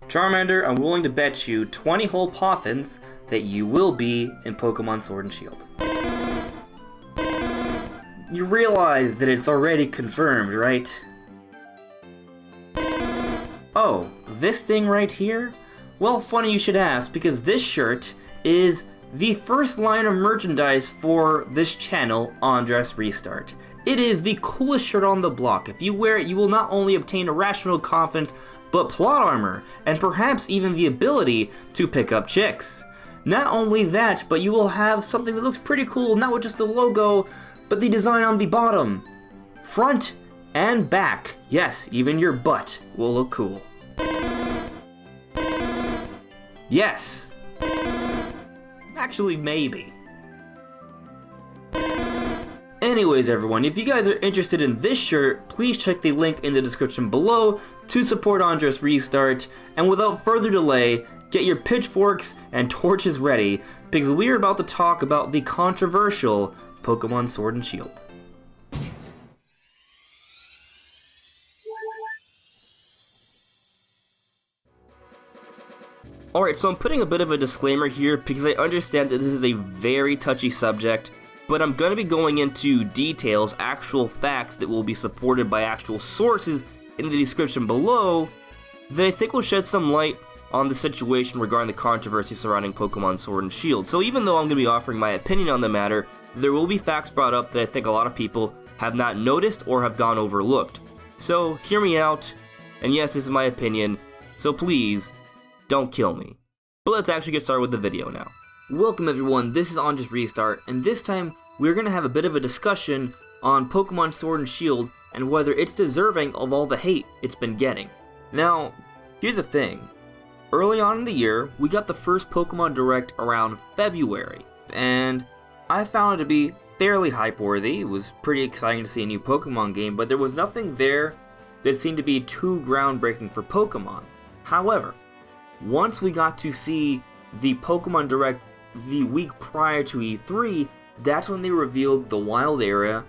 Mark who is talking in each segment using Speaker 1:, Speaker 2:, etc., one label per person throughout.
Speaker 1: Charmander, I'm willing to bet you 20 whole poffins that you will be in Pokemon Sword and Shield. You realize that it's already confirmed, right? Oh, this thing right here? Well, funny you should ask, because this shirt is the first line of merchandise for this channel, AndresRestart. It is the coolest shirt on the block. If you wear it, you will not only obtain irrational confidence, but plot armor, and perhaps even the ability to pick up chicks. Not only that, but you will have something that looks pretty cool, not with just the logo, but the design on the bottom. Front and back. Yes, even your butt will look cool. Yes. Actually, maybe. Anyways, everyone, if you guys are interested in this shirt, please check the link in the description below to support AndresRestart, and without further delay, get your pitchforks and torches ready, because we are about to talk about the controversial Pokemon Sword and Shield. Alright, so I'm putting a bit of a disclaimer here because I understand that this is a very touchy subject, but I'm going to be going into details, actual facts that will be supported by actual sources in the description below that I think will shed some light on the situation regarding the controversy surrounding Pokemon Sword and Shield. So even though I'm going to be offering my opinion on the matter, there will be facts brought up that I think a lot of people have not noticed or have gone overlooked. So hear me out, and yes, this is my opinion, so please, don't kill me. But let's actually get started with the video now. Welcome everyone, this is AndresRestart, and this time we're going to have a bit of a discussion on Pokemon Sword and Shield and whether it's deserving of all the hate it's been getting. Now, here's the thing. Early on in the year, we got the first Pokemon Direct around February, and I found it to be fairly hype-worthy. It was pretty exciting to see a new Pokemon game, but there was nothing there that seemed to be too groundbreaking for Pokemon. However, once we got to see the Pokemon Direct the week prior to E3, that's when they revealed the wild area,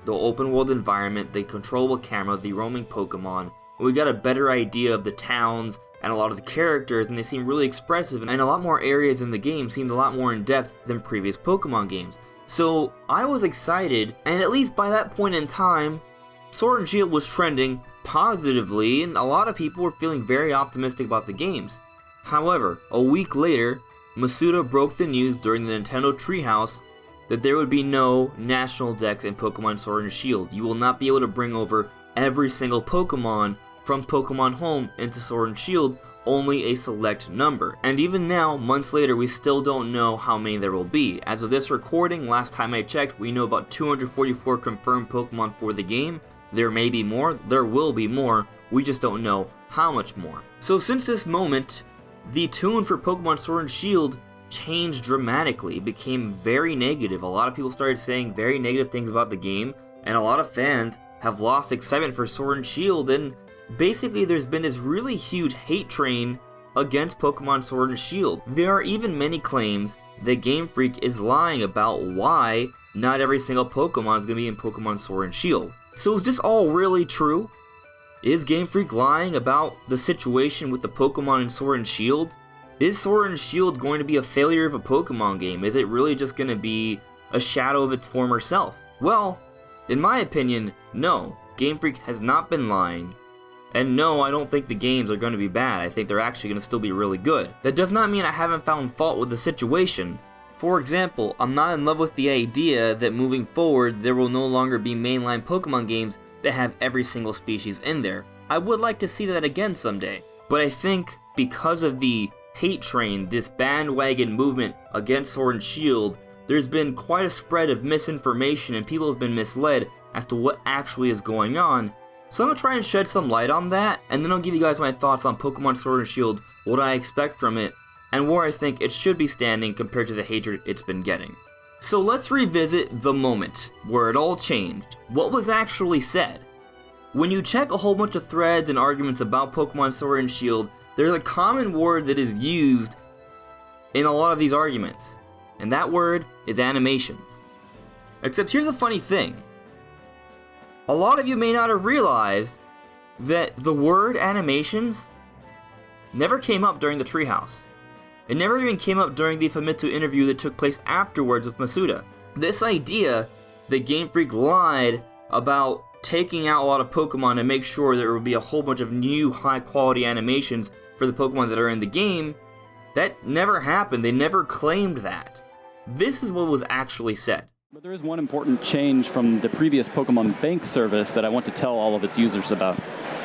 Speaker 1: the open world environment, the controllable camera, the roaming Pokemon, and we got a better idea of the towns and a lot of the characters, and they seem really expressive, and a lot more areas in the game seemed a lot more in depth than previous Pokemon games. So I was excited, and at least by that point in time, Sword and Shield was trending positively, and a lot of people were feeling very optimistic about the games. However, a week later, Masuda broke the news during the Nintendo Treehouse that there would be no National Dex in Pokemon Sword and Shield. You will not be able to bring over every single Pokemon from Pokemon Home into Sword and Shield, only a select number. And even now, months later, we still don't know how many there will be. As of this recording, last time I checked, we know about 244 confirmed Pokemon for the game. There may be more, there will be more, we just don't know how much more. So since this moment, the tune for Pokemon Sword and Shield changed dramatically. It became very negative. A lot of people started saying very negative things about the game, and a lot of fans have lost excitement for Sword and Shield, and basically there's been this really huge hate train against Pokemon Sword and Shield. There are even many claims that Game Freak is lying about why not every single Pokemon is going to be in Pokemon Sword and Shield. So is this all really true? Is Game Freak lying about the situation with the Pokemon in Sword and Shield? Is Sword and Shield going to be a failure of a Pokemon game? Is it really just going to be a shadow of its former self? Well, in my opinion, no. Game Freak has not been lying. And no, I don't think the games are going to be bad. I think they're actually going to still be really good. That does not mean I haven't found fault with the situation. For example, I'm not in love with the idea that moving forward there will no longer be mainline Pokemon games that have every single species in there. I would like to see that again someday. But I think because of the hate train, this bandwagon movement against Sword and Shield, there's been quite a spread of misinformation and people have been misled as to what actually is going on. So I'm going to try and shed some light on that, and then I'll give you guys my thoughts on Pokemon Sword and Shield, what I expect from it, and where I think it should be standing compared to the hatred it's been getting. So let's revisit the moment where it all changed. What was actually said? When you check a whole bunch of threads and arguments about Pokemon Sword and Shield, there's a common word that is used in a lot of these arguments, and that word is animations. Except here's a funny thing. A lot of you may not have realized that the word animations never came up during the Treehouse. It never even came up during the Famitsu interview that took place afterwards with Masuda. This idea that Game Freak lied about taking out a lot of Pokemon to make sure there would be a whole bunch of new high-quality animations for the Pokemon that are in the game, that never happened. They never claimed that. This is what was actually said.
Speaker 2: But there is one important change from the previous Pokemon Bank service that I want to tell all of its users about.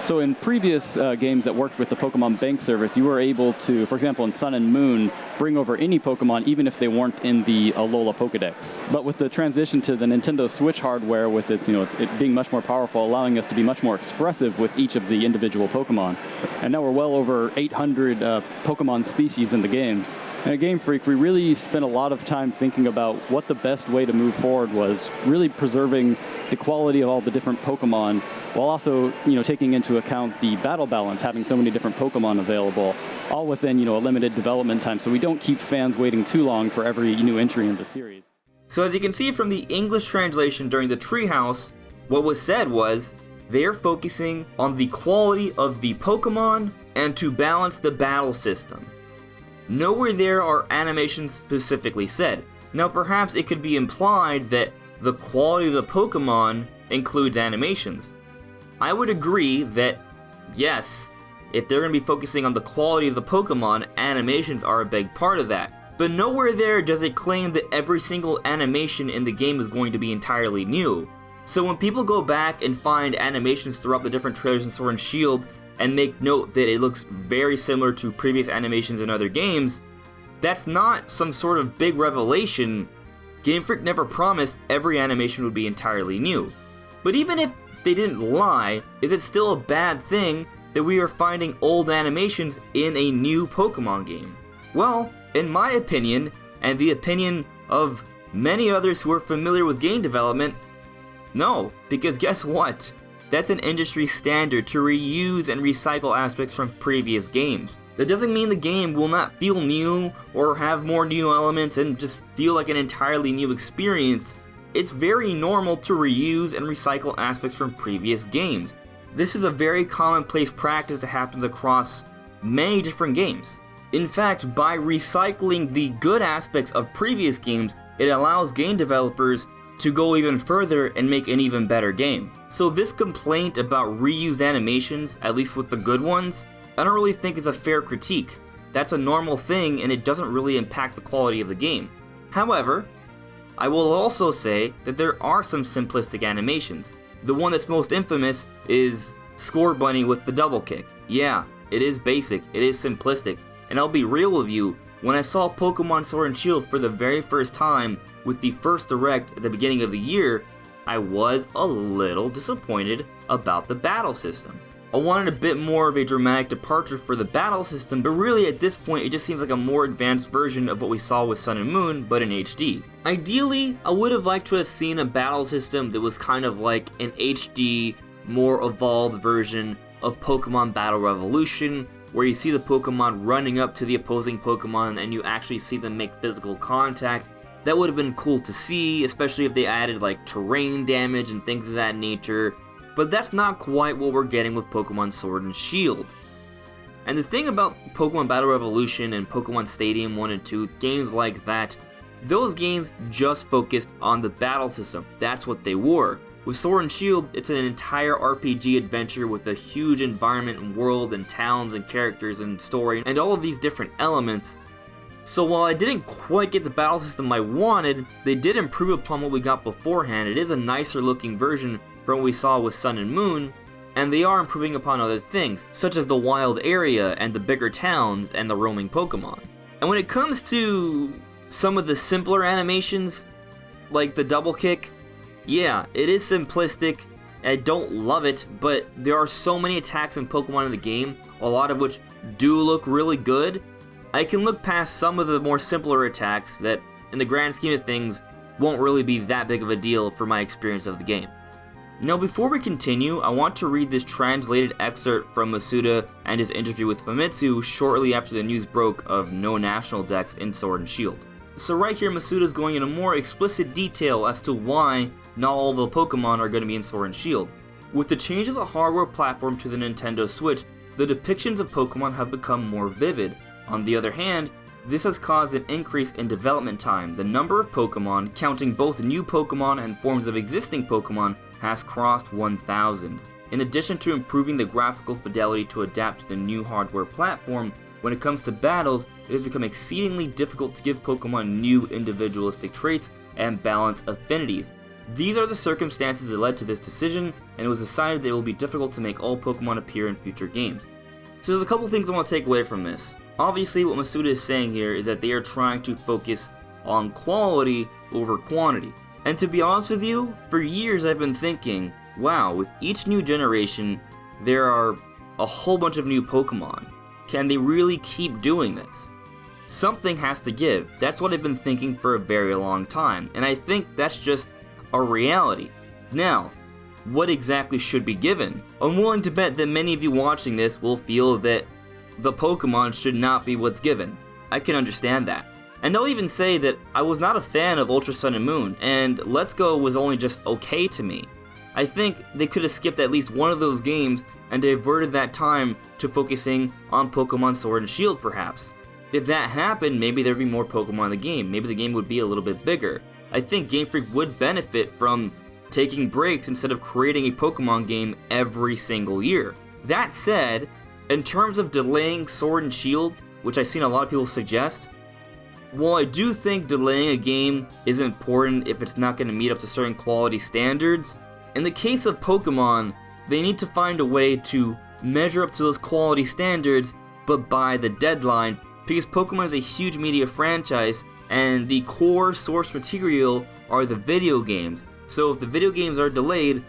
Speaker 2: So in previous games that worked with the Pokemon Bank service, you were able to, for example, in Sun and Moon, bring over any Pokemon even if they weren't in the Alola Pokedex. But with the transition to the Nintendo Switch hardware, with its, it being much more powerful, allowing us to be much more expressive with each of the individual Pokemon. And now we're well over 800 Pokemon species in the games. And at Game Freak, we really spent a lot of time thinking about what the best way to move forward was, really preserving the quality of all the different Pokemon, while also, taking into account the battle balance, having so many different Pokemon available, all within, a limited development time, so we don't keep fans waiting too long for every new entry in the series.
Speaker 1: So as you can see from the English translation during the Treehouse, what was said was, they're focusing on the quality of the Pokemon and to balance the battle system. Nowhere there are animations specifically said. Now perhaps it could be implied that the quality of the Pokemon includes animations. I would agree that, yes, if they're going to be focusing on the quality of the Pokemon, animations are a big part of that. But nowhere there does it claim that every single animation in the game is going to be entirely new. So when people go back and find animations throughout the different trailers in Sword and Shield and make note that it looks very similar to previous animations in other games, that's not some sort of big revelation. Game Freak never promised every animation would be entirely new. But even if they didn't lie, is it still a bad thing that we are finding old animations in a new Pokemon game? Well, in my opinion, and the opinion of many others who are familiar with game development, no, because guess what? That's an industry standard to reuse and recycle aspects from previous games. That doesn't mean the game will not feel new or have more new elements and just feel like an entirely new experience. It's very normal to reuse and recycle aspects from previous games. This is a very commonplace practice that happens across many different games. In fact, by recycling the good aspects of previous games, it allows game developers to go even further and make an even better game. So this complaint about reused animations, at least with the good ones, I don't really think is a fair critique. That's a normal thing and it doesn't really impact the quality of the game. However, I will also say that there are some simplistic animations. The one that's most infamous is Score Bunny with the double kick. Yeah, it is basic, it is simplistic, and I'll be real with you, when I saw Pokemon Sword and Shield for the very first time with the first Direct at the beginning of the year, I was a little disappointed about the battle system. I wanted a bit more of a dramatic departure for the battle system, but really at this point it just seems like a more advanced version of what we saw with Sun and Moon, but in HD. Ideally, I would have liked to have seen a battle system that was kind of like an HD, more evolved version of Pokemon Battle Revolution, where you see the Pokemon running up to the opposing Pokemon and you actually see them make physical contact. That would have been cool to see, especially if they added like terrain damage and things of that nature. But that's not quite what we're getting with Pokemon Sword and Shield. And the thing about Pokemon Battle Revolution and Pokemon Stadium 1 and 2, games like that, those games just focused on the battle system. That's what they were. With Sword and Shield, it's an entire RPG adventure with a huge environment and world and towns and characters and story and all of these different elements. So while I didn't quite get the battle system I wanted, they did improve upon what we got beforehand. It is a nicer looking version from what we saw with Sun and Moon, and they are improving upon other things, such as the wild area and the bigger towns and the roaming Pokemon. And when it comes to some of the simpler animations, like the double kick, yeah, it is simplistic, and I don't love it, but there are so many attacks in Pokemon in the game, a lot of which do look really good. I can look past some of the more simpler attacks that, in the grand scheme of things, won't really be that big of a deal for my experience of the game. Now before we continue, I want to read this translated excerpt from Masuda and his interview with Famitsu shortly after the news broke of no National Dex in Sword and Shield. So right here, Masuda is going into more explicit detail as to why not all the Pokemon are going to be in Sword and Shield. With the change of the hardware platform to the Nintendo Switch, the depictions of Pokemon have become more vivid. On the other hand, this has caused an increase in development time. The number of Pokemon, counting both new Pokemon and forms of existing Pokemon, has crossed 1,000. In addition to improving the graphical fidelity to adapt to the new hardware platform, when it comes to battles, it has become exceedingly difficult to give Pokemon new individualistic traits and balance affinities. These are the circumstances that led to this decision, and it was decided that it will be difficult to make all Pokemon appear in future games. So there's a couple things I want to take away from this. Obviously, what Masuda is saying here is that they are trying to focus on quality over quantity. And to be honest with you, for years I've been thinking, wow, with each new generation, there are a whole bunch of new Pokemon. Can they really keep doing this? Something has to give. That's what I've been thinking for a very long time, and I think that's just a reality. Now, what exactly should be given? I'm willing to bet that many of you watching this will feel that the Pokemon should not be what's given. I can understand that. And I'll even say that I was not a fan of Ultra Sun and Moon, and Let's Go was only just okay to me. I think they could have skipped at least one of those games and diverted that time to focusing on Pokemon Sword and Shield perhaps. If that happened, maybe there'd be more Pokemon in the game, maybe the game would be a little bit bigger. I think Game Freak would benefit from taking breaks instead of creating a Pokemon game every single year. That said, in terms of delaying Sword and Shield, which I've seen a lot of people suggest, while I do think delaying a game is important if it's not going to meet up to certain quality standards, in the case of Pokemon, they need to find a way to measure up to those quality standards, but by the deadline, because Pokemon is a huge media franchise, and the core source material are the video games. So if the video games are delayed,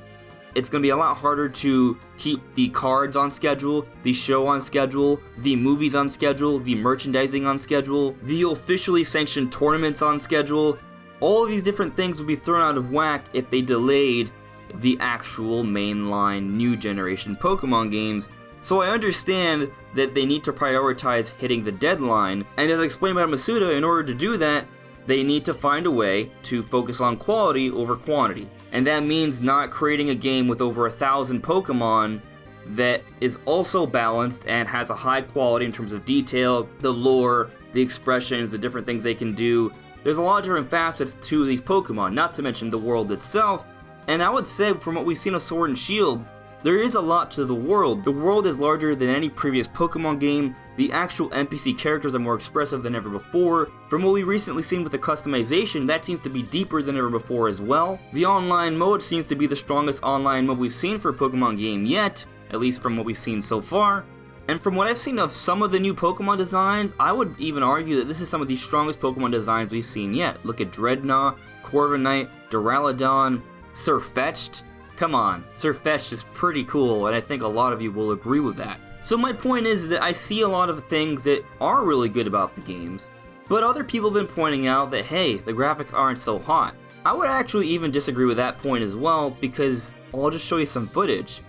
Speaker 1: it's going to be a lot harder to keep the cards on schedule, the show on schedule, the movies on schedule, the merchandising on schedule, the officially sanctioned tournaments on schedule. All of these different things would be thrown out of whack if they delayed the actual mainline new generation Pokemon games. So I understand that they need to prioritize hitting the deadline, and as explained by Masuda, in order to do that, they need to find a way to focus on quality over quantity. And that means not creating a game with over 1,000 Pokemon that is also balanced and has a high quality in terms of detail, the lore, the expressions, the different things they can do. There's a lot of different facets to these Pokemon, not to mention the world itself. And I would say from what we've seen of Sword and Shield, there is a lot to the world. The world is larger than any previous Pokemon game. The actual NPC characters are more expressive than ever before. From what we've recently seen with the customization, that seems to be deeper than ever before as well. The online mode seems to be the strongest online mode we've seen for a Pokemon game yet, at least from what we've seen so far. And from what I've seen of some of the new Pokemon designs, I would even argue that this is some of the strongest Pokemon designs we've seen yet. Look at Dreadnought, Corviknight, Duraludon, Sirfetch'd. Come on, Sirfetch'd is pretty cool, and I think a lot of you will agree with that. So my point is that I see a lot of things that are really good about the games, but other people have been pointing out that, hey, the graphics aren't so hot. I would actually even disagree with that point as well, because I'll just show you some footage.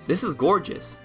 Speaker 1: This is gorgeous.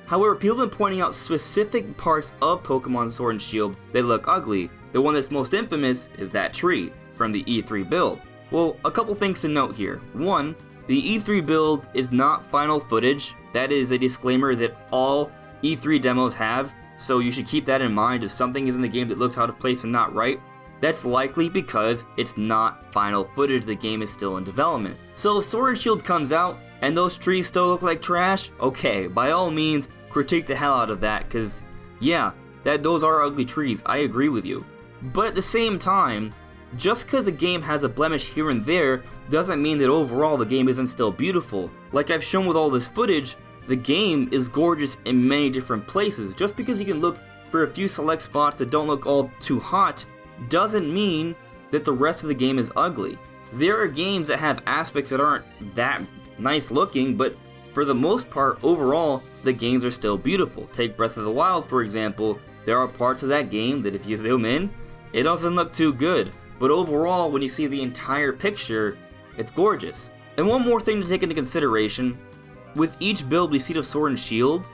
Speaker 1: However, people have been pointing out specific parts of Pokemon Sword and Shield that look ugly. The one that's most infamous is that tree from the E3 build. Well, a couple things to note here. One, the E3 build is not final footage. That is a disclaimer that all E3 demos have, so you should keep that in mind. If something is in the game that looks out of place and not right, that's likely because it's not final footage, the game is still in development. So if Sword and Shield comes out and those trees still look like trash, okay, by all means, critique the hell out of that, because yeah, those are ugly trees, I agree with you. But at the same time, just because a game has a blemish here and there doesn't mean that overall the game isn't still beautiful. Like I've shown with all this footage, the game is gorgeous in many different places. Just because you can look for a few select spots that don't look all too hot doesn't mean that the rest of the game is ugly. There are games that have aspects that aren't that nice looking, but for the most part, overall, the games are still beautiful. Take Breath of the Wild, for example. There are parts of that game that if you zoom in, it doesn't look too good. But overall, when you see the entire picture, it's gorgeous. And one more thing to take into consideration, with each build we see of Sword and Shield,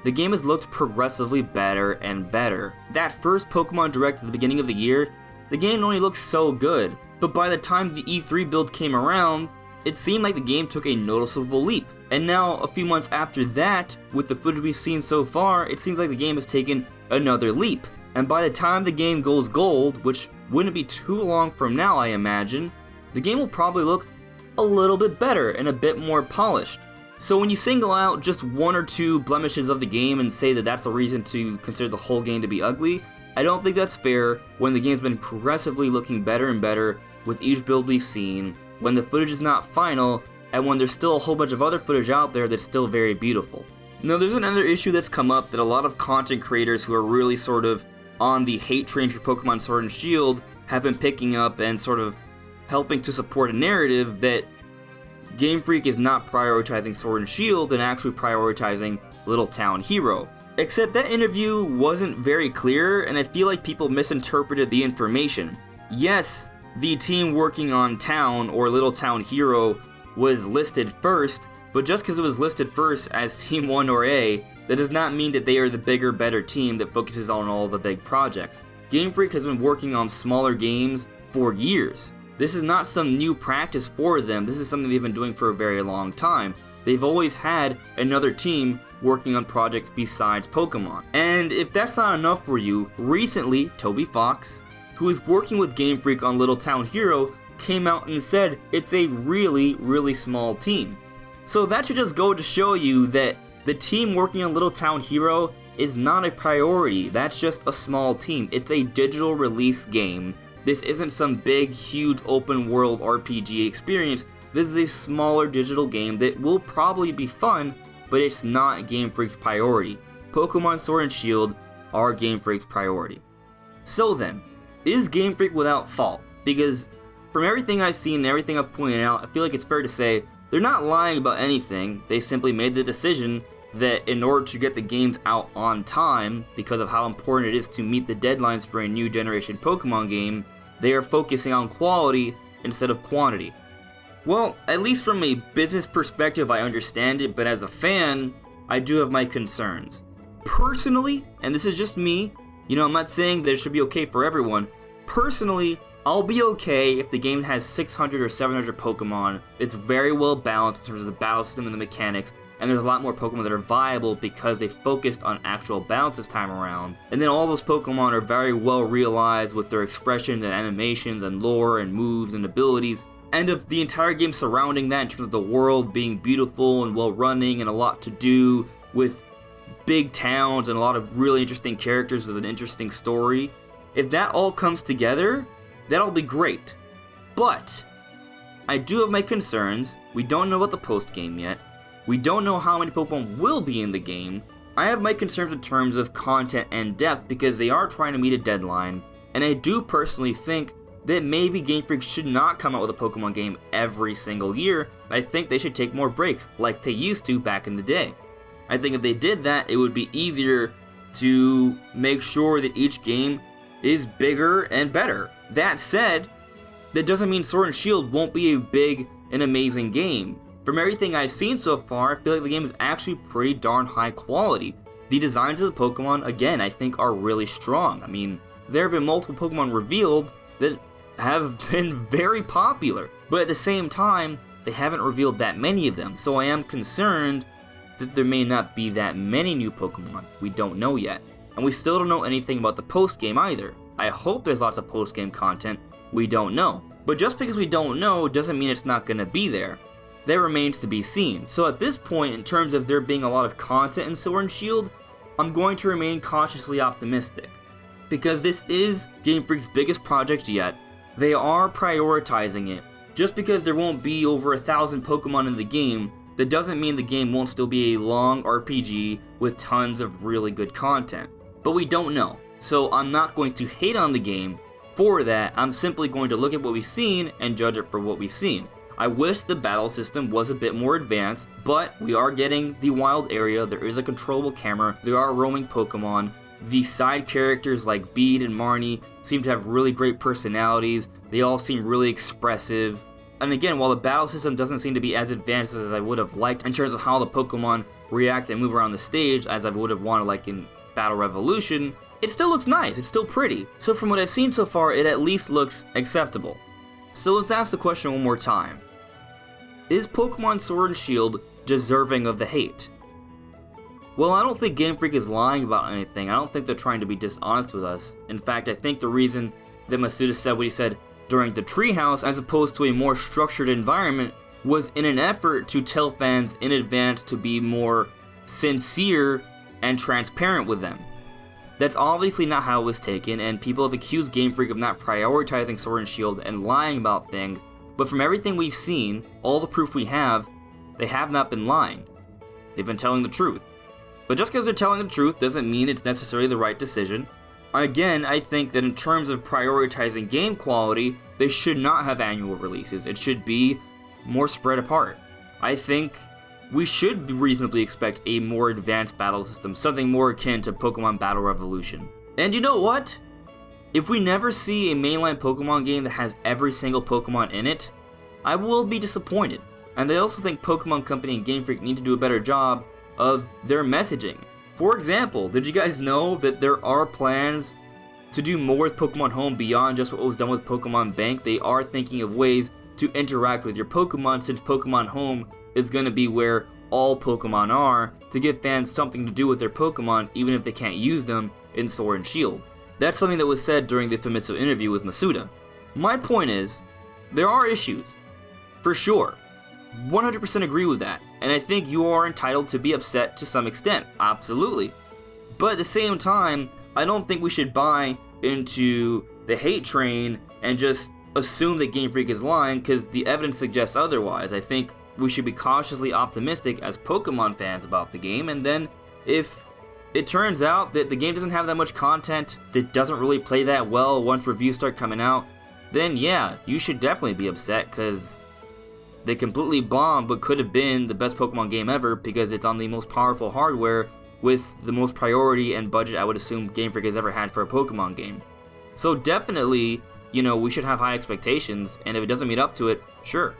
Speaker 1: the game has looked progressively better and better. That first Pokemon Direct at the beginning of the year, the game only looked so good, but by the time the E3 build came around, it seemed like the game took a noticeable leap. And now, a few months after that, with the footage we've seen so far, it seems like the game has taken another leap. And by the time the game goes gold, which wouldn't be too long from now I imagine, the game will probably look a little bit better and a bit more polished. So when you single out just one or two blemishes of the game and say that that's a reason to consider the whole game to be ugly, I don't think that's fair when the game's been progressively looking better and better with each build we've seen, when the footage is not final, and when there's still a whole bunch of other footage out there that's still very beautiful. Now there's another issue that's come up that a lot of content creators who are really sort of on the hate train for Pokemon Sword and Shield have been picking up and sort of helping to support a narrative that Game Freak is not prioritizing Sword and Shield and actually prioritizing Little Town Hero. Except that interview wasn't very clear, and I feel like people misinterpreted the information. Yes, the team working on Town or Little Town Hero was listed first, but just because it was listed first as Team 1 or A, that does not mean that they are the bigger, better team that focuses on all the big projects. Game Freak has been working on smaller games for years. This is not some new practice for them, this is something they've been doing for a very long time. They've always had another team working on projects besides Pokemon. And if that's not enough for you, recently, Toby Fox, who is working with Game Freak on Little Town Hero, came out and said it's a really, really small team. So that should just go to show you that the team working on Little Town Hero is not a priority, that's just a small team. It's a digital release game. This isn't some big, huge open world RPG experience. This is a smaller digital game that will probably be fun, but it's not Game Freak's priority. Pokemon Sword and Shield are Game Freak's priority. So then, is Game Freak without fault? Because from everything I've seen and everything I've pointed out, I feel like it's fair to say they're not lying about anything. They simply made the decision that in order to get the games out on time, because of how important it is to meet the deadlines for a new generation Pokemon game, they are focusing on quality instead of quantity. Well, at least from a business perspective I understand it, but as a fan, I do have my concerns. Personally, and this is just me, I'm not saying that it should be okay for everyone. Personally, I'll be okay if the game has 600 or 700 Pokemon, it's very well balanced in terms of the battle system and the mechanics, and there's a lot more Pokemon that are viable because they focused on actual balance this time around. And then all those Pokemon are very well realized with their expressions and animations and lore and moves and abilities. And if the entire game surrounding that in terms of the world being beautiful and well running and a lot to do with big towns and a lot of really interesting characters with an interesting story, if that all comes together, that'll be great. But I do have my concerns. We don't know about the post game yet. We don't know how many Pokemon will be in the game. I have my concerns in terms of content and depth because they are trying to meet a deadline, and I do personally think that maybe Game Freak should not come out with a Pokemon game every single year. I think they should take more breaks, like they used to back in the day. I think if they did that, it would be easier to make sure that each game is bigger and better. That said, that doesn't mean Sword and Shield won't be a big and amazing game. From everything I've seen so far, I feel like the game is actually pretty darn high quality. The designs of the Pokemon, again, I think are really strong. I mean, there have been multiple Pokemon revealed that have been very popular, but at the same time, they haven't revealed that many of them, so I am concerned that there may not be that many new Pokemon. We don't know yet. And we still don't know anything about the post-game either. I hope there's lots of post-game content. We don't know. But just because we don't know doesn't mean it's not going to be there. That remains to be seen. So at this point, in terms of there being a lot of content in Sword and Shield, I'm going to remain cautiously optimistic. Because this is Game Freak's biggest project yet, they are prioritizing it. Just because there won't be over 1,000 Pokemon in the game, that doesn't mean the game won't still be a long RPG with tons of really good content. But we don't know, so I'm not going to hate on the game for that. I'm simply going to look at what we've seen and judge it for what we've seen. I wish the battle system was a bit more advanced, but we are getting the wild area, there is a controllable camera, there are roaming Pokemon, the side characters like Bede and Marnie seem to have really great personalities, they all seem really expressive. And again, while the battle system doesn't seem to be as advanced as I would have liked in terms of how the Pokemon react and move around the stage as I would have wanted like in Battle Revolution, it still looks nice, it's still pretty. So from what I've seen so far, it at least looks acceptable. So let's ask the question one more time. Is Pokemon Sword and Shield deserving of the hate. Well, I don't think Game Freak is lying about anything. I don't think they're trying to be dishonest with us. In fact, I think the reason that Masuda said what he said during the Treehouse, as opposed to a more structured environment, was in an effort to tell fans in advance to be more sincere and transparent with them. That's obviously not how it was taken, and people have accused Game Freak of not prioritizing Sword and Shield and lying about things, but from everything we've seen, all the proof we have, they have not been lying. They've been telling the truth. But just because they're telling the truth doesn't mean it's necessarily the right decision. Again, I think that in terms of prioritizing game quality, they should not have annual releases. It should be more spread apart. I think we should reasonably expect a more advanced battle system, something more akin to Pokemon Battle Revolution. And you know what? If we never see a mainline Pokemon game that has every single Pokemon in it, I will be disappointed. And I also think Pokemon Company and Game Freak need to do a better job of their messaging. For example, did you guys know that there are plans to do more with Pokemon Home beyond just what was done with Pokemon Bank? They are thinking of ways to interact with your Pokemon, since Pokemon Home is going to be where all Pokemon are, to give fans something to do with their Pokemon even if they can't use them in Sword and Shield. That's something that was said during the Famitsu interview with Masuda. My point is, there are issues, for sure. 100% agree with that, and I think you are entitled to be upset to some extent, absolutely. But at the same time, I don't think we should buy into the hate train and just assume that Game Freak is lying because the evidence suggests otherwise. I think we should be cautiously optimistic as Pokemon fans about the game, and then if it turns out that the game doesn't have that much content, that doesn't really play that well once reviews start coming out, then yeah, you should definitely be upset because they completely bombed what could have been the best Pokemon game ever because it's on the most powerful hardware with the most priority and budget I would assume Game Freak has ever had for a Pokemon game. So definitely, we should have high expectations, and if it doesn't meet up to it, sure.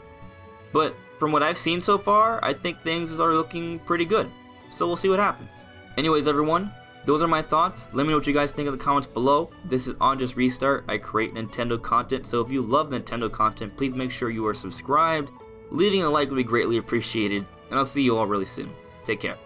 Speaker 1: But from what I've seen so far, I think things are looking pretty good. So we'll see what happens. Anyways, everyone, those are my thoughts. Let me know what you guys think in the comments below. This is AndresRestart. I create Nintendo content, so if you love Nintendo content, please make sure you are subscribed. Leaving a like would be greatly appreciated, and I'll see you all really soon. Take care.